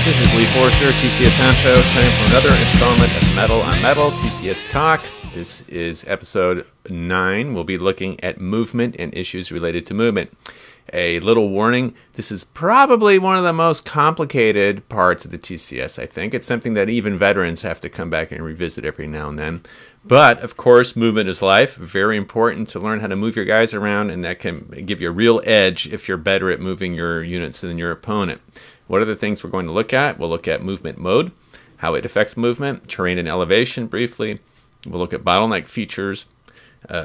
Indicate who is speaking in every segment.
Speaker 1: This is Lee Forrester, TCS Honcho, time for another installment of Metal on Metal, TCS Talk. This is episode 9. We'll be looking at movement and issues related to movement. A little warning, this is probably one of the most complicated parts of the TCS, I think. It's something that even veterans have to come back and revisit every now and then. But, of course, movement is life. Very important to learn how to move your guys around, and that can give you a real edge if you're better at moving your units than your opponent. What are the things we're going to look at? We'll look at movement mode, how it affects movement, terrain and elevation briefly. We'll look at bottleneck features,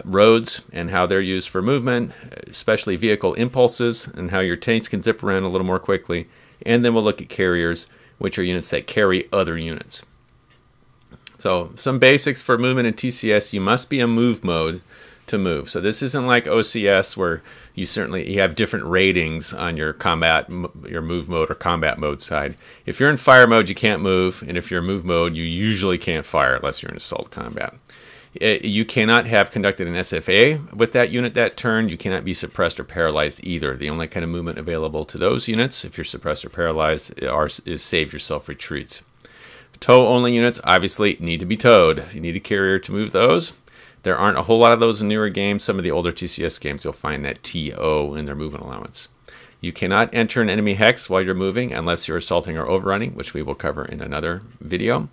Speaker 1: roads and how they're used for movement, especially vehicle impulses and how your tanks can zip around a little more quickly. And then we'll look at carriers, which are units that carry other units. So some basics for movement in TCS: you must be in move mode to move. So this isn't like OCS where you have different ratings on your move mode or combat mode side. If you're in fire mode, you can't move, and if you're in move mode, you usually can't fire unless you're in assault combat. You cannot have conducted an SFA with that unit that turn. You cannot be suppressed or paralyzed either. The only kind of movement available to those units, if you're suppressed or paralyzed, is save yourself retreats. Tow-only units obviously need to be towed. You need a carrier to move those. There aren't a whole lot of those in newer games. Some of the older TCS games, you'll find that TO in their movement allowance. You cannot enter an enemy hex while you're moving unless you're assaulting or overrunning, which we will cover in another video.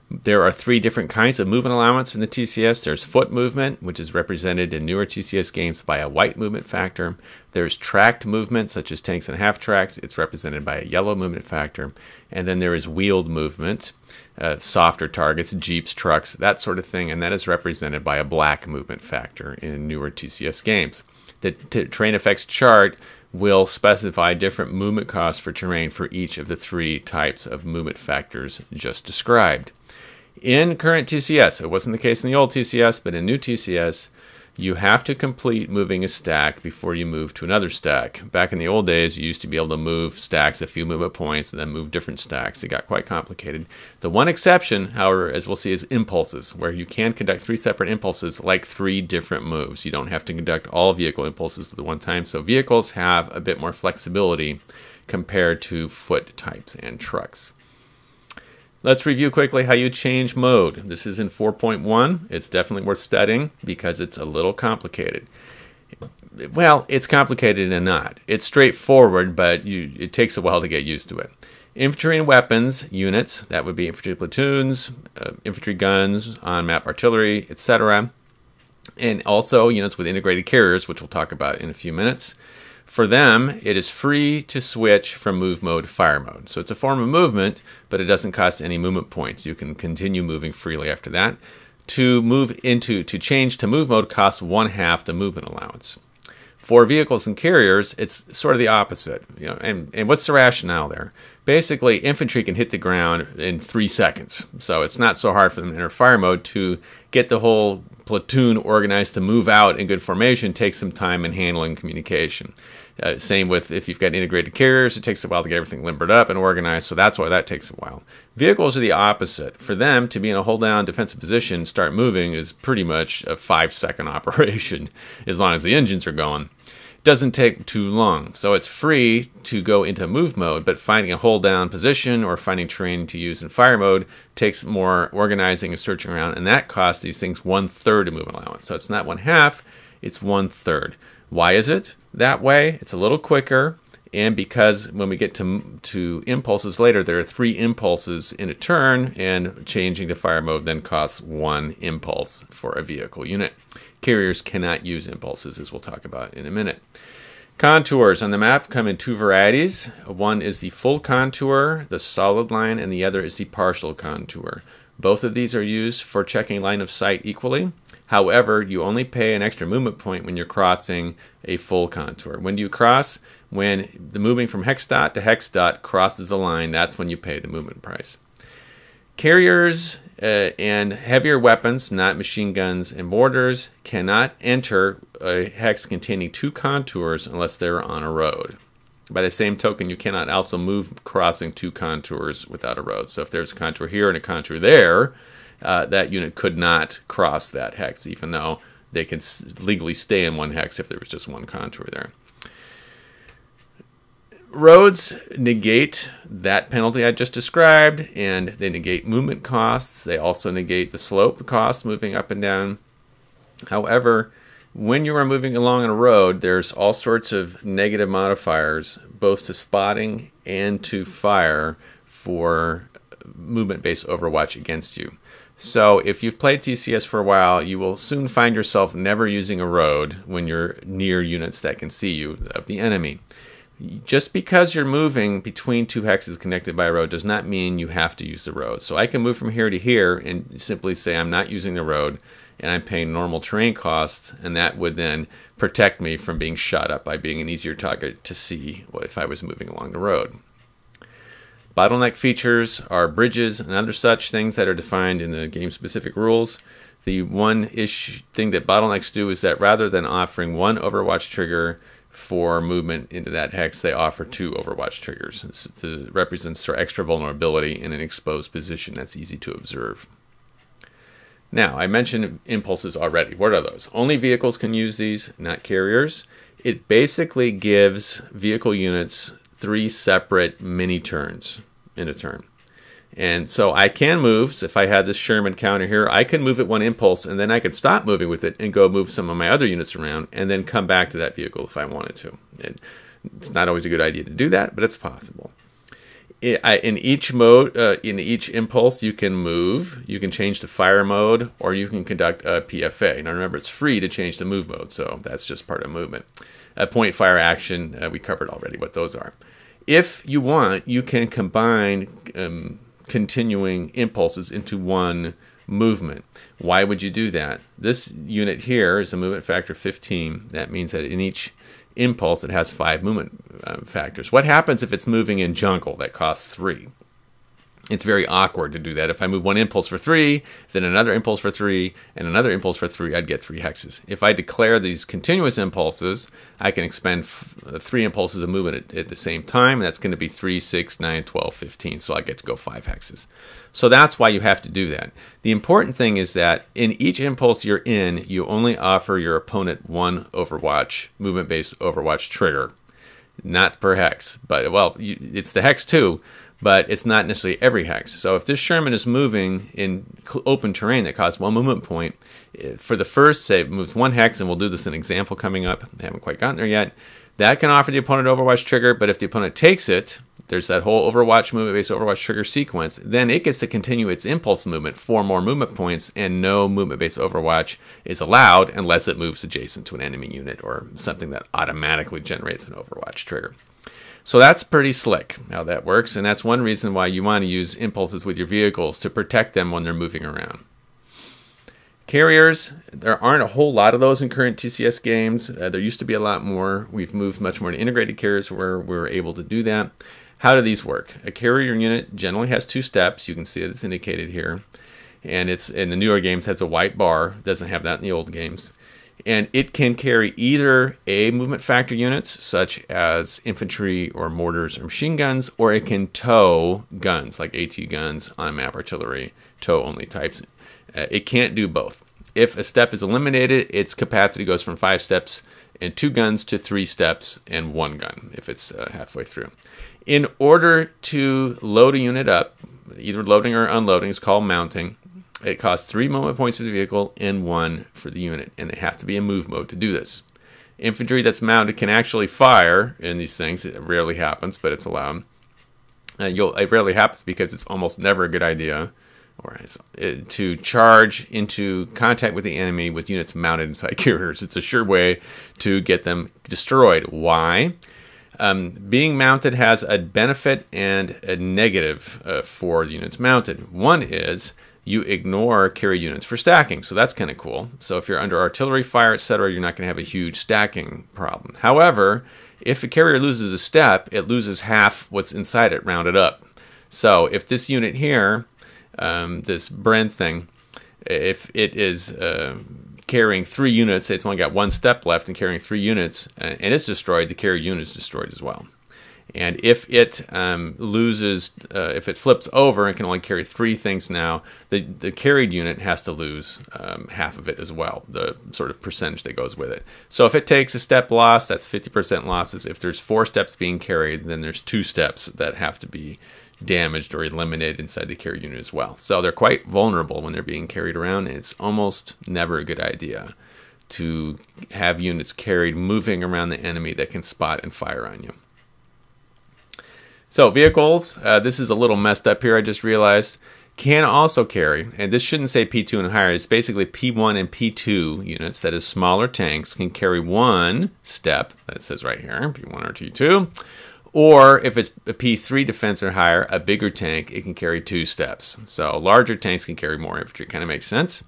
Speaker 1: There are 3 different kinds of movement allowance in the TCS. There's foot movement, which is represented in newer TCS games by a white movement factor. There's tracked movement, such as tanks and half-tracks. It's represented by a yellow movement factor. And then there is wheeled movement, softer targets, jeeps, trucks, that sort of thing, and that is represented by a black movement factor in newer TCS games. The terrain effects chart will specify different movement costs for terrain for each of the 3 types of movement factors just described. In current TCS, it wasn't the case in the old TCS, but in new TCS, you have to complete moving a stack before you move to another stack. Back in the old days, you used to be able to move stacks a few movement points and then move different stacks. It got quite complicated. The one exception, however, as we'll see, is impulses, where you can conduct 3 separate impulses like 3 different moves. You don't have to conduct all vehicle impulses at the one time, so vehicles have a bit more flexibility compared to foot types and trucks. Let's review quickly how you change mode. This is in 4.1. It's definitely worth studying because it's a little complicated. Well, it's complicated and not. It's straightforward, but it takes a while to get used to it. Infantry and weapons units, that would be infantry platoons, infantry guns, on-map artillery, etc. And also units with integrated carriers, which we'll talk about in a few minutes. For them, it is free to switch from move mode to fire mode. So it's a form of movement, but it doesn't cost any movement points. You can continue moving freely after that. To change to move mode costs 1/2 the movement allowance. For vehicles and carriers, it's sort of the opposite. And what's the rationale there? Basically, infantry can hit the ground in 3 seconds. So it's not so hard for them to enter fire mode. To get the whole platoon organized to move out in good formation takes some time in handling communication. Same with if you've got integrated carriers, it takes a while to get everything limbered up and organized, so that's why that takes a while. Vehicles are the opposite. For them to be in a hold down defensive position, start moving is pretty much a 5-second operation as long as the engines are going. Doesn't take too long, so it's free to go into move mode, but finding a hold down position or finding terrain to use in fire mode takes more organizing and searching around, and that costs these things 1/3 of movement allowance. So it's not 1/2, it's 1/3. Why is it that way? It's a little quicker, and because when we get to impulses later, there are 3 impulses in a turn, and changing to fire mode then costs 1 impulse for a vehicle unit. Carriers cannot use impulses, as we'll talk about in a minute. Contours on the map come in 2 varieties. One is the full contour, the solid line, and the other is the partial contour. Both of these are used for checking line of sight equally. However, you only pay an extra movement point when you're crossing a full contour. When do you cross? When the moving from hex dot to hex dot crosses the line, that's when you pay the movement price. Carriers and heavier weapons, not machine guns and mortars, cannot enter a hex containing 2 contours unless they're on a road. By the same token, you cannot also move crossing 2 contours without a road. So if there's a contour here and a contour there, that unit could not cross that hex, even though they can legally stay in one hex if there was just one contour there. roads negate that penalty I just described, and they negate movement costs. They also negate the slope costs moving up and down. However, when you are moving along on a road, there's all sorts of negative modifiers, both to spotting and to fire, for movement-based overwatch against you. So if you've played TCS for a while, you will soon find yourself never using a road when you're near units that can see you of the enemy. Just because you're moving between two hexes connected by a road does not mean you have to use the road. So I can move from here to here and simply say I'm not using the road, and I'm paying normal terrain costs, and that would then protect me from being shot up by being an easier target to see if I was moving along the road. Bottleneck features are bridges and other such things that are defined in the game-specific rules. The one thing that bottlenecks do is that rather than offering one overwatch trigger for movement into that hex, they offer two overwatch triggers. It represents their extra vulnerability in an exposed position that's easy to observe. Now, I mentioned impulses already. What are those? Only vehicles can use these, not carriers. It basically gives vehicle units 3 separate mini turns in a turn. And so I can move. So if I had this Sherman counter here, I can move it 1 impulse, and then I could stop moving with it and go move some of my other units around and then come back to that vehicle if I wanted to. It's not always a good idea to do that, but it's possible. In each mode, in each impulse, you can move, you can change to fire mode, or you can conduct a PFA. Now remember, it's free to change to move mode, so that's just part of movement. Point fire action, we covered already what those are. If you want, you can combine continuing impulses into one movement. Why would you do that? This unit here is a movement factor 15. That means that in each impulse it has 5 movement factors. What happens if it's moving in jungle that costs 3? It's very awkward to do that. If I move 1 impulse for 3, then another impulse for 3, and another impulse for 3, I'd get 3 hexes. If I declare these continuous impulses, I can expend 3 impulses of movement at the same time. That's going to be 3, 6, 9, 12, 15, so I get to go 5 hexes. So that's why you have to do that. The important thing is that in each impulse you're in, you only offer your opponent 1 overwatch, movement-based overwatch trigger. Not per hex, but, well, it's the hex too, but it's not necessarily every hex. So if this Sherman is moving in open terrain that costs 1 movement point, for the first, say it moves 1 hex, and we'll do this in an example coming up, I haven't quite gotten there yet, that can offer the opponent overwatch trigger, but if the opponent takes it, there's that whole overwatch movement-based overwatch trigger sequence, then it gets to continue its impulse movement 4 more movement points, and no movement-based overwatch is allowed unless it moves adjacent to an enemy unit or something that automatically generates an overwatch trigger. So that's pretty slick how that works, and that's one reason why you want to use impulses with your vehicles to protect them when they're moving around. Carriers, there aren't a whole lot of those in current TCS games. There used to be a lot more. We've moved much more to integrated carriers where we're able to do that. How do these work? A carrier unit generally has 2 steps. You can see it's indicated here. And it's in the newer games has a white bar. It doesn't have that in the old games. And it can carry either A movement factor units, such as infantry or mortars or machine guns, or it can tow guns, like AT guns on a map artillery, tow-only types. It can't do both. If a step is eliminated, its capacity goes from 5 steps and 2 guns to 3 steps and 1 gun, if it's halfway through. In order to load a unit up, either loading or unloading is called mounting. It costs 3 movement points for the vehicle and 1 for the unit, and they have to be in move mode to do this. Infantry that's mounted can actually fire in these things. It rarely happens, but it's allowed. It rarely happens because it's almost never a good idea to charge into contact with the enemy with units mounted inside carriers. It's a sure way to get them destroyed. Why? Being mounted has a benefit and a negative for the units mounted. One is you ignore carry units for stacking, so that's kind of cool. So if you're under artillery fire, etc., you're not going to have a huge stacking problem. However, if a carrier loses a step, it loses half what's inside it rounded up. So if this unit here, this Brent thing, if it is carrying 3 units, say it's only got 1 step left and carrying 3 units, and it's destroyed, the carrier unit is destroyed as well. And if it if it flips over and can only carry 3 things now, the carried unit has to lose half of it as well, the sort of percentage that goes with it. So if it takes a step loss, that's 50% losses. If there's 4 steps being carried, then there's 2 steps that have to be damaged or eliminated inside the carried unit as well. So they're quite vulnerable when they're being carried around, and it's almost never a good idea to have units carried moving around the enemy that can spot and fire on you. So vehicles, this is a little messed up here, I just realized, can also carry, and this shouldn't say P2 and higher, it's basically P1 and P2 units, that is smaller tanks, can carry 1 step, that says right here, P1 or T2, or if it's a P3 defense or higher, a bigger tank, it can carry 2 steps. So larger tanks can carry more infantry, kind of makes sense.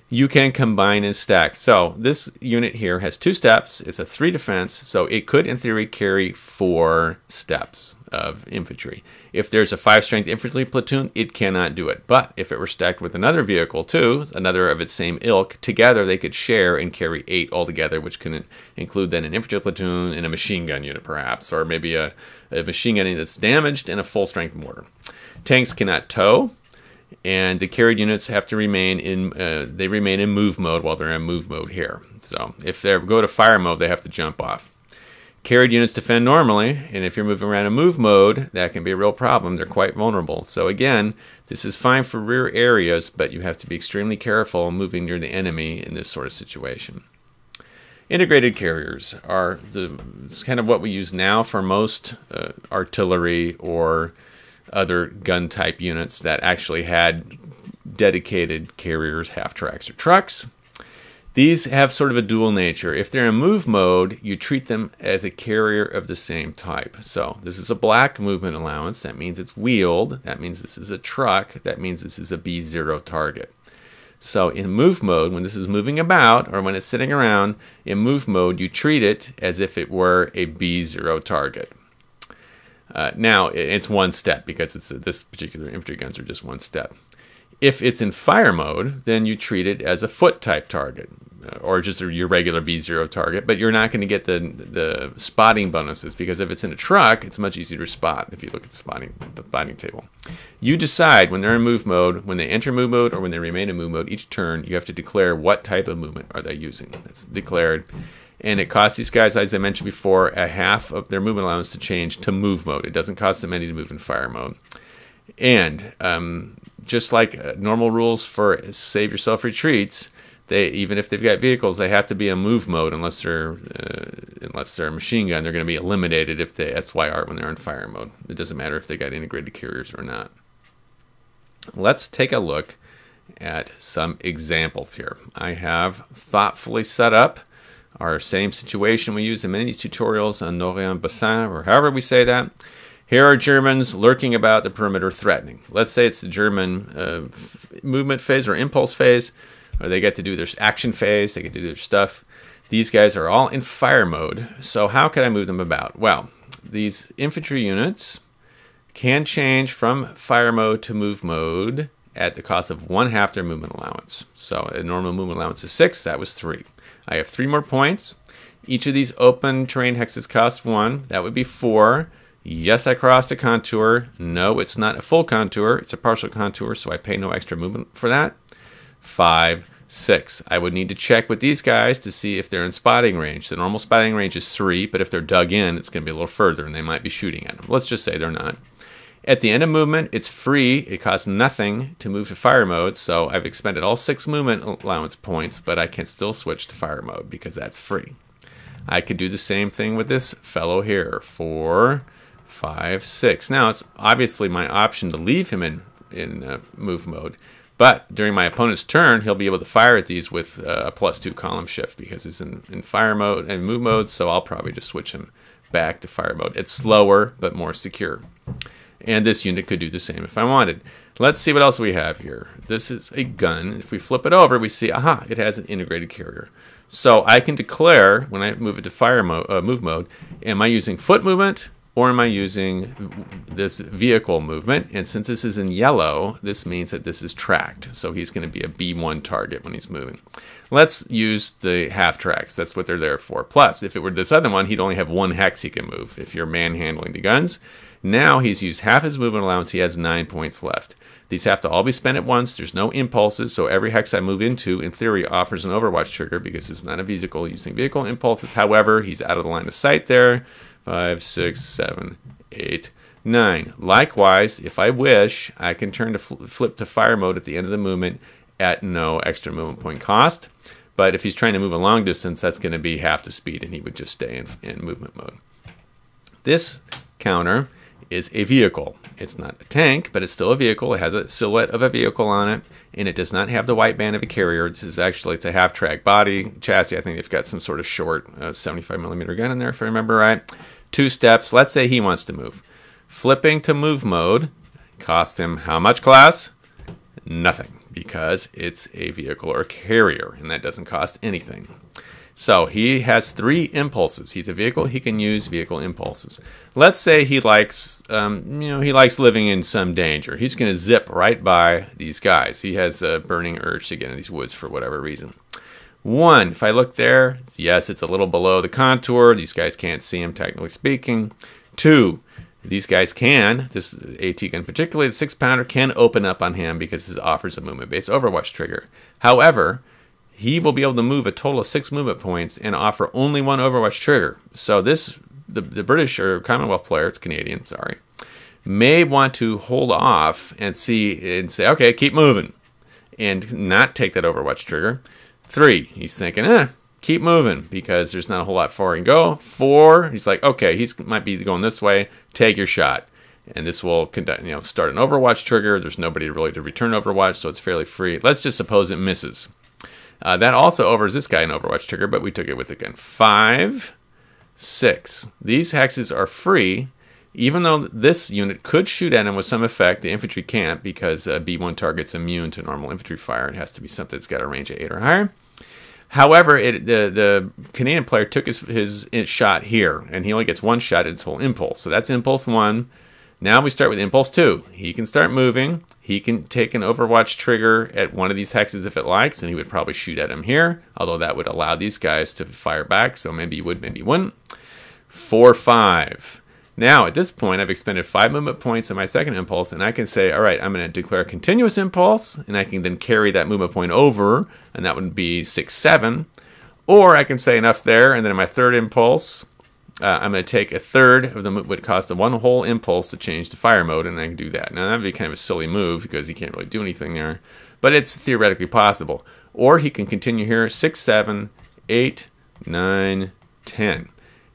Speaker 1: You can combine and stack. So this unit here has 2 steps. It's a 3 defense, so it could, in theory, carry 4 steps of infantry. If there's a 5 strength infantry platoon, it cannot do it. But if it were stacked with another vehicle too, another of its same ilk, together they could share and carry 8 altogether, which can include then an infantry platoon and a machine gun unit perhaps, or maybe a machine gun unit that's damaged and a full strength mortar. Tanks cannot tow. And the carried units have to remain in move mode while they're in move mode here. So if they go to fire mode, they have to jump off. Carried units defend normally, and if you're moving around in move mode, that can be a real problem. They're quite vulnerable. So again, this is fine for rear areas, but you have to be extremely careful moving near the enemy in this sort of situation. Integrated carriers are it's kind of what we use now for most artillery or other gun type units that actually had dedicated carriers, half tracks, or trucks. These have sort of a dual nature. If they're in move mode, you treat them as a carrier of the same type. So this is a black movement allowance. That means it's wheeled. That means this is a truck. That means this is a B0 target. So in move mode, when this is moving about or when it's sitting around, in move mode, you treat it as if it were a B0 target. Now, it's 1 step because this particular infantry guns are just 1 step. If it's in fire mode, then you treat it as a foot type target or just your regular B0 target, but you're not going to get the spotting bonuses because if it's in a truck, it's much easier to spot if you look at the spotting table. You decide when they're in move mode, when they enter move mode or when they remain in move mode, each turn you have to declare what type of movement are they using. That's declared. And it costs these guys, as I mentioned before, a half of their movement allowance to change to move mode. It doesn't cost them any to move in fire mode. And just like normal rules for save yourself retreats, even if they've got vehicles, they have to be in move mode unless they're a machine gun. They're going to be eliminated if they SYR when they're in fire mode. It doesn't matter if they got integrated carriers or not. Let's take a look at some examples here. I have thoughtfully set up our same situation we use in many of these tutorials on Orient Bassin, or however we say that. Here are Germans lurking about the perimeter threatening. Let's say it's the German movement phase or impulse phase, or they get to do their action phase, they get to do their stuff. These guys are all in fire mode, so how can I move them about? Well, these infantry units can change from fire mode to move mode at the cost of 1/2 their movement allowance. So a normal movement allowance is 6, that was 3. I have 3 more points. Each of these open terrain hexes costs 1. That would be 4. Yes, I crossed a contour. No, it's not a full contour. It's a partial contour, so I pay no extra movement for that. 5, 6. I would need to check with these guys to see if they're in spotting range. The normal spotting range is 3, but if they're dug in, it's going to be a little further, and they might be shooting at them. Let's just say they're not. At the end of movement, it's free. It costs nothing to move to fire mode, so I've expended all 6 movement allowance points, but I can still switch to fire mode because that's free. I could do the same thing with this fellow here. 4, 5, 6. Now, it's obviously my option to leave him in move mode, but during my opponent's turn, he'll be able to fire at these with a +2 column shift because he's in fire mode and move mode, so I'll probably just switch him back to fire mode. It's slower, but more secure. And this unit could do the same if I wanted. Let's see what else we have here. This is a gun. If we flip it over, we see, aha, it has an integrated carrier. So I can declare, when I move it to fire mode, move mode, am I using foot movement or am I using this vehicle movement? And since this is in yellow, this means that this is tracked. So he's going to be a B1 target when he's moving. Let's use the half tracks. That's what they're there for. Plus, if it were this other one, he'd only have 1 hex he can move if you're manhandling the guns. Now he's used half his movement allowance. He has 9 points left. These have to all be spent at once. There's no impulses, so every hex I move into, in theory, offers an overwatch trigger because it's not a vehicle using vehicle impulses. However, he's out of the line of sight there. 5, 6, 7, 8, 9. Likewise, if I wish, I can turn to flip to fire mode at the end of the movement at no extra movement point cost. But if he's trying to move a long distance, that's going to be half the speed, and he would just stay in movement mode. This counter is a vehicle. It's not a tank, but it's still a vehicle. It has a silhouette of a vehicle on it, and it does not have the white band of a carrier. This is actually, it's a half-track body chassis. I think they've got some sort of short 75mm gun in there, if I remember right. 2 steps. Let's say he wants to move. Flipping to move mode costs him how much, class? Nothing, because it's a vehicle or a carrier, and that doesn't cost anything. So he has 3 impulses. He's a vehicle. He can use vehicle impulses. Let's say he likes, he likes living in some danger. He's going to zip right by these guys. He has a burning urge to get in these woods for whatever reason. 1, if I look there, yes, it's a little below the contour. These guys can't see him, technically speaking. 2, these guys can, this AT gun particularly, the 6-pounder, can open up on him because this offers a movement-based overwatch trigger. However, he will be able to move a total of 6 movement points and offer only 1 overwatch trigger. So this, the British or Commonwealth player, it's Canadian, sorry, may want to hold off and see and say, okay, keep moving, and not take that overwatch trigger. 3, he's thinking, keep moving because there's not a whole lot far he can go. 4, he's like, okay, he might be going this way, take your shot. And this will conduct, start an overwatch trigger. There's nobody really to return overwatch, so it's fairly free. Let's just suppose it misses. That also offers this guy an overwatch trigger, but we took it with the gun. 5, 6. These hexes are free, even though this unit could shoot at him with some effect. The infantry can't because B1 target's immune to normal infantry fire. It has to be something that's got a range of 8 or higher. However, the Canadian player took his shot here, and he only gets 1 shot at his whole impulse. So that's impulse 1. Now we start with impulse 2. He can start moving. He can take an overwatch trigger at one of these hexes if it likes, and he would probably shoot at him here, although that would allow these guys to fire back, so maybe he would, maybe he wouldn't. 4, 5. Now, at this point, I've expended 5 movement points in my second impulse, and I can say, all right, I'm going to declare a continuous impulse, and I can then carry that movement point over, and that would be 6, 7. Or I can say enough there, and then in my third impulse, I'm going to take a third of the would cost the 1 whole impulse to change to fire mode, and I can do that. Now, that would be kind of a silly move because he can't really do anything there, but it's theoretically possible. Or he can continue here, 6, 7, 8, 9, 10.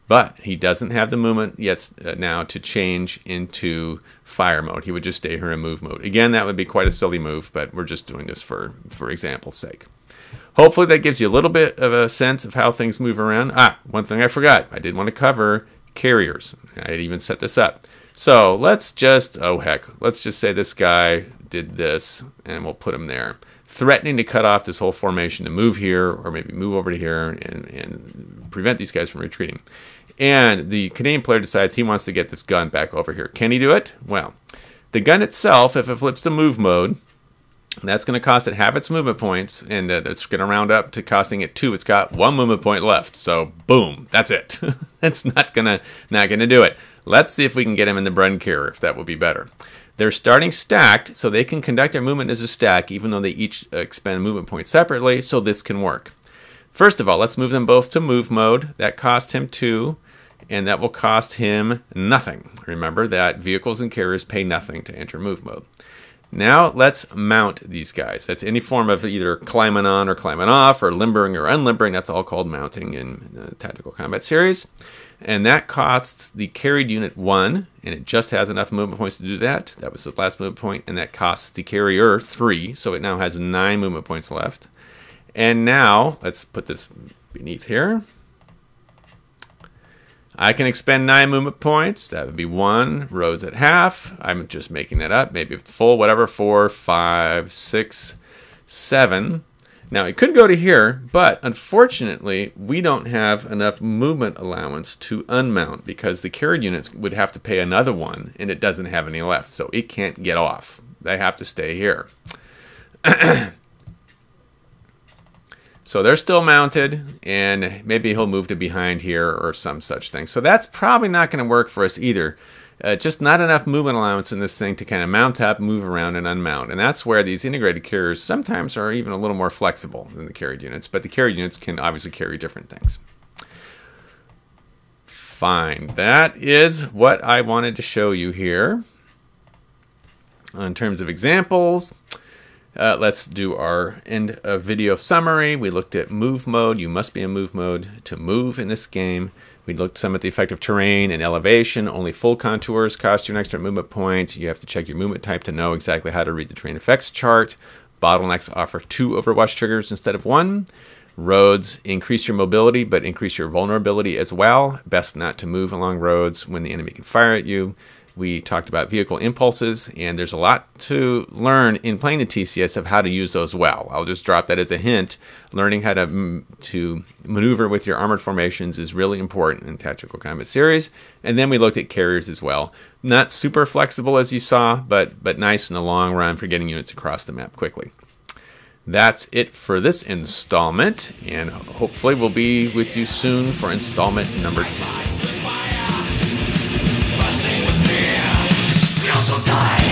Speaker 1: But he doesn't have the movement yet now to change into fire mode. He would just stay here in move mode. Again, that would be quite a silly move, but we're just doing this for example's sake. Hopefully that gives you a little bit of a sense of how things move around. One thing I forgot. I did want to cover carriers. I even set this up. So let's just, let's just say this guy did this, and we'll put him there. Threatening to cut off this whole formation to move here, or maybe move over to here and prevent these guys from retreating. And the Canadian player decides he wants to get this gun back over here. Can he do it? Well, the gun itself, if it flips to move mode, that's going to cost it half its movement points, and that's going to round up to costing it 2. It's got 1 movement point left, so boom, that's it. That's not gonna do it. Let's see if we can get him in the Brun carrier, if that would be better. They're starting stacked, so they can conduct their movement as a stack, even though they each expend movement points separately, so this can work. First of all, let's move them both to move mode. That costs him 2, and that will cost him nothing. Remember that vehicles and carriers pay nothing to enter move mode. Now let's mount these guys. That's any form of either climbing on or climbing off, or limbering or unlimbering. That's all called mounting in the Tactical Combat Series. And that costs the carried unit 1, and it just has enough movement points to do that. That was the last movement point, and that costs the carrier 3, so it now has 9 movement points left. And now, let's put this beneath here. I can expend 9 movement points. That would be 1. Roads at half. I'm just making that up. Maybe if it's full, whatever. 4, 5, 6, 7. Now, it could go to here, but unfortunately, we don't have enough movement allowance to unmount because the carried units would have to pay another one, and it doesn't have any left, so it can't get off. They have to stay here. So they're still mounted, and maybe he'll move to behind here or some such thing. So that's probably not going to work for us either. Just not enough movement allowance in this thing to kind of mount up, move around, and unmount. And that's where these integrated carriers sometimes are even a little more flexible than the carried units. But the carried units can obviously carry different things. Fine. That is what I wanted to show you here. In terms of examples, let's do our end of video summary. We looked at move mode. You must be in move mode to move in this game. We looked some at the effect of terrain and elevation. Only full contours cost you an extra movement point. You have to check your movement type to know exactly how to read the terrain effects chart. Bottlenecks offer 2 Overwatch triggers instead of 1. Roads increase your mobility, but increase your vulnerability as well. Best not to move along roads when the enemy can fire at you. We talked about vehicle impulses, and there's a lot to learn in playing the TCS of how to use those well. I'll just drop that as a hint. Learning how to maneuver with your armored formations is really important in Tactical Combat Series. And then we looked at carriers as well. Not super flexible as you saw, but nice in the long run for getting units across the map quickly. That's it for this installment, and hopefully we'll be with you soon for installment number 10.
Speaker 2: Also die.